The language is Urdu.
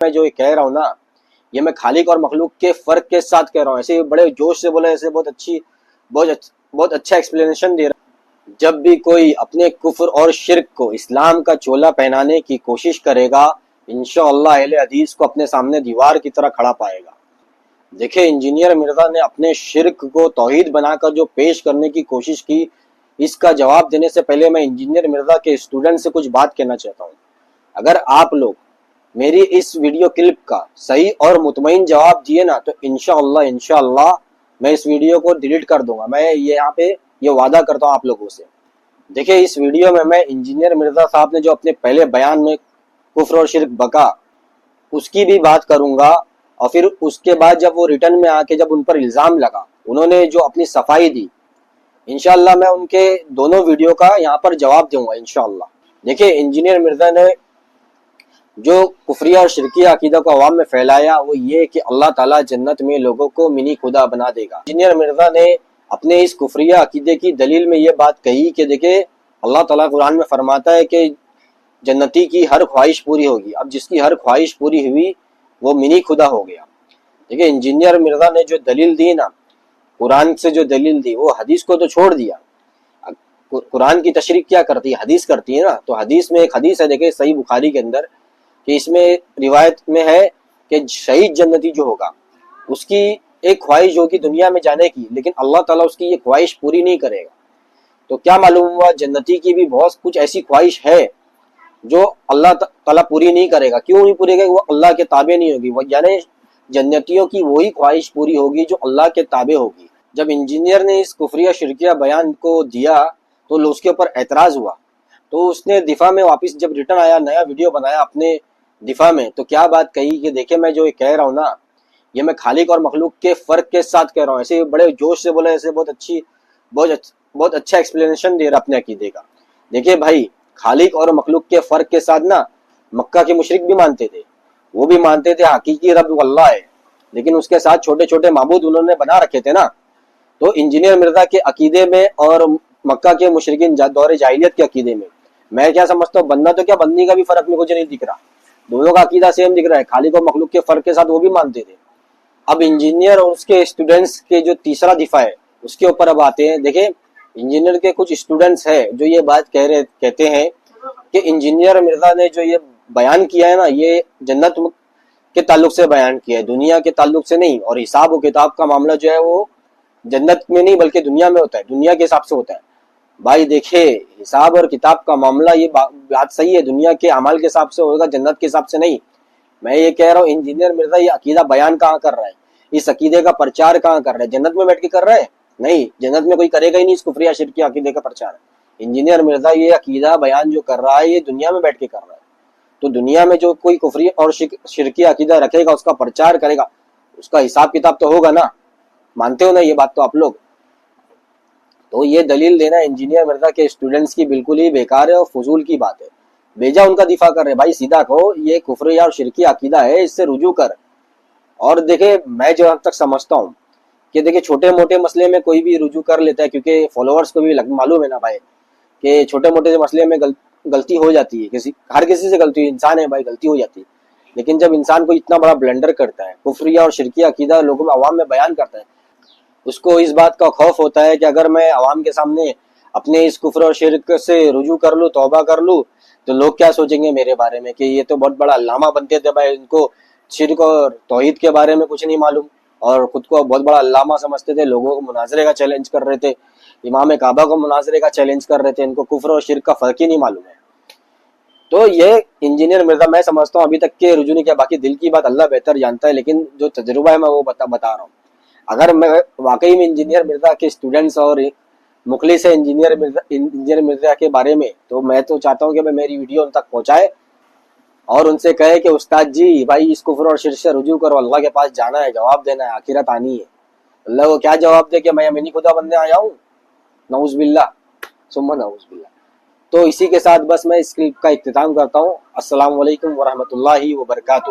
میں جو یہ کہہ رہا ہوں نا، یہ میں خالق اور مخلوق کے فرق کے ساتھ کہہ رہا ہوں، ایسے بڑے جوش سے بولا، ایسے بہت اچھا ایکسپلینیشن دے رہا ہوں۔ جب بھی کوئی اپنے کفر اور شرک کو اسلام کا چولا پہنانے کی کوشش کرے گا، انشاءاللہ اہل حدیث کو اپنے سامنے دیوار کی طرح کھڑا پائے گا۔ دیکھیں انجینئر مرزا نے اپنے شرک کو توحید بنا کر جو پیش کرنے کی کوشش کی، اس کا جواب دینے سے پہلے میں انجینئر مرزا کے اسٹوڈنٹ سے کچھ بات کہنا چاہتا ہوں۔ اگر آپ لوگ میری اس ویڈیو کلپ کا صحیح اور مطمئن جواب دیے نا تو انشاءاللہ میں اس ویڈیو کو ڈیلیٹ کر دوں گا۔ میں یہاں پہ یہ وعدہ کرتا ہوں آپ لوگوں سے۔ دیکھیں اس ویڈیو میں انجینئر مرزا صاحب نے جو اپنے پہلے بیان میں کفر اور شرک بکا، اس کی بھی بات کروں گا، اور پھر اس کے بعد جب وہ ریٹرن میں آ کے جب ان پر الزام لگا، انہوں نے جو اپنی صفائی دی، انشاءاللہ میں ان کے دونوں ویڈیو کا یہاں پر جواب دوں گا انشاءاللہ۔ دیکھیں انجینئر مرزا نے جو کفریہ اور شرکیہ عقیدہ کو عوام میں پھیلایا وہ یہ کہ اللہ تعالیٰ جنت میں لوگوں کو منی خدا بنا دے گا۔ انجینئر مرزا نے اپنے اس کفریہ عقیدے کی دلیل میں یہ بات کہی کہ دیکھیں اللہ تعالیٰ قرآن میں فرماتا ہے کہ جنتی کی ہر خواہش پوری ہوگی۔ اب جس کی ہر خواہش پوری ہوئی وہ منی خدا ہو گیا۔ دیکھیں انجینئر مرزا نے جو دلیل دی نا، قرآن سے جو دلیل دی، وہ حدیث کو تو چھوڑ دیا۔ قرآن کی تشریح کیا کرتی ہے؟ حدیث کرتی ہے نا۔ تو حدیث میں ایک حدیث ہے، دیکھیں صحیح بخاری کے اندر، کہ اس میں روایت میں ہے کہ شہید جنتی جو ہوگا اس کی ایک خواہش ہوگی دنیا میں جانے کی، لیکن اللہ تعالیٰ اس کی یہ خواہش پوری نہیں کرے گا۔ تو کیا معلوم ہوا جنتی کی بھی بہت کچھ ایسی خواہش ہے جو اللہ تعالیٰ پوری نہیں کرے گا۔ کیوں نہیں پوری کرے گا؟ وہ اللہ کے تابع نہیں ہوگی، وہ یعنی جنتیوں کی وہی خواہش پوری ہوگی جو اللہ کے تابع ہوگی۔ جب انجینئر نے اس کفریہ شرکیہ بیان کو دیا تو اس کے اوپر اعتراض ہوا، تو اس نے دفاع میں واپس جب ریٹرن آیا، نیا ویڈیو بنایا اپنے دفاع میں، تو کیا بات کہی کہ دیکھیں میں جو یہ کہہ رہا ہوں نا، یہ میں خالق اور مخلوق کے فرق کے ساتھ کہہ رہا ہوں، ایسے بڑے جوش سے بولا، ایسے بہت اچھا ایکسپلینیشن دے رہا اپنے عقیدے کا۔ دیکھیں بھائی خالق اور مخلوق کے فرق کے ساتھ نا مکہ کے مشرک بھی مانتے تھے، وہ بھی مانتے تھے حقیقی رب اللہ ہے، لیکن اس کے ساتھ چھوٹے چھوٹے معبود انہوں نے بنا رکھے تھے نا۔ تو انجینئر مرزا کے عقیدے میں اور مکہ کے مشرکین دور جاہلیت کے عقیدے میں کیا سمجھتا ہوں، بندہ تو کیا بندی کا بھی فرق میں کچھ نہیں دکھ رہا، دونوں کا عقیدہ سیم دکھ رہا ہے، خالق اور مخلوق کے فرق کے ساتھ وہ بھی مانتے تھے۔ اب انجینئر اور اس کے اسٹوڈنٹس کے جو تیسرا دفاع ہے اس کے اوپر اب آتے ہیں۔ دیکھیں انجینئر کے کچھ اسٹوڈنٹس ہیں جو یہ بات کہتے ہیں کہ انجینئر مرزا نے جو یہ بیان کیا ہے نا، یہ جنت کے تعلق سے بیان کیا ہے، دنیا کے تعلق سے نہیں، اور حساب و کتاب کا معاملہ جو ہے وہ جنت میں نہیں بلکہ دنیا میں ہوتا ہے، دنیا کے حساب سے ہوتا ہے۔ بھائی دیکھے حساب اور کتاب کا معاملہ یہ بات صحیح ہے، دنیا کے اعمال کے حساب سے ہوگا، جنت کے حساب سے نہیں۔ میں یہ کہہ رہا ہوں انجینئر مرزا یہ عقیدہ بیان کہاں کر رہا ہے، اس عقیدے کا پرچار کہاں کر رہا ہے؟ جنت میں بیٹھ کے کر رہا ہے؟ نہیں، جنت میں کوئی کرے گا ہی نہیں اس کفریہ شرکی عقیدے کا پرچار۔ انجینئر مرزا یہ عقیدہ بیان جو کر رہا ہے یہ دنیا میں بیٹھ کے کر رہا ہے۔ تو دنیا میں جو کوئی کفری اور شرکی عقیدہ رکھے گا، اس کا پرچار کرے گا، اس کا حساب کتاب تو ہوگا نا۔ مانتے ہو نا یہ بات تو آپ لوگ؟ تو یہ دلیل دینا انجینئر مرزا کے اسٹوڈنٹس کی بالکل ہی بیکار ہے اور فضول کی بات ہے۔ بیجا ان کا دفاع کر رہے، بھائی سیدھا کہو یہ کفریہ اور شرکی عقیدہ ہے، اس سے رجوع کر۔ اور دیکھیں میں جو اب تک سمجھتا ہوں کہ دیکھیں چھوٹے موٹے مسئلے میں کوئی بھی رجوع کر لیتا ہے، کیونکہ فالوورز کو بھی معلوم ہے نا بھائی کہ چھوٹے موٹے مسئلے میں غلطی ہو جاتی ہے، ہر کسی سے غلطی، انسان ہے بھائی، غلطی ہو جاتی ہے۔ لیکن جب انسان کو اتنا بڑا بلنڈر کرتا ہے، کفریہ اور شرکی عقیدہ لوگوں میں عوام میں بیان کرتا ہے، اس کو اس بات کا خوف ہوتا ہے کہ اگر میں عوام کے سامنے اپنے اس کفر اور شرک سے رجوع کر لوں، توبہ کر لوں، تو لوگ کیا سوچیں گے میرے بارے میں کہ یہ تو بہت بڑا علامہ بنتے تھے بھائی، ان کو شرک اور توحید کے بارے میں کچھ نہیں معلوم، اور خود کو بہت بڑا علامہ سمجھتے تھے، لوگوں کو مناظرے کا چیلنج کر رہے تھے، امام کعبہ کو مناظرے کا چیلنج کر رہے تھے، ان کو کفر اور شرک کا فرق ہی نہیں معلوم ہے۔ تو یہ انجینئر مرزا میں سمجھتا ہوں ابھی تک کے رجوع نہیں کیا، باقی دل کی بات اللہ بہتر جانتا ہے، لیکن جو تجربہ ہے میں وہ بتا رہا ہوں۔ اگر میں واقعی میں انجینئر مرزا کے اسٹوڈنٹس اور مخلص ہے انجینئر مرزا کے بارے میں، تو میں تو چاہتا ہوں کہ میں میری ویڈیو ان تک پہنچائے اور ان سے کہے کہ استاد جی بھائی اس کفر اور شرک سے رجوع کرو، اللہ کے پاس جانا ہے، جواب دینا ہے، آخرت آنی ہے۔ اللہ کو کیا جواب دے کہ میں منی خدا بننے آیا ہوں؟ نعوذ باللہ ثم نعوذ باللہ۔ تو اسی کے ساتھ بس میں اس کلپ کا اختتام کرتا ہوں۔ السلام علیکم ورحمۃ اللہ وبرکاتہ۔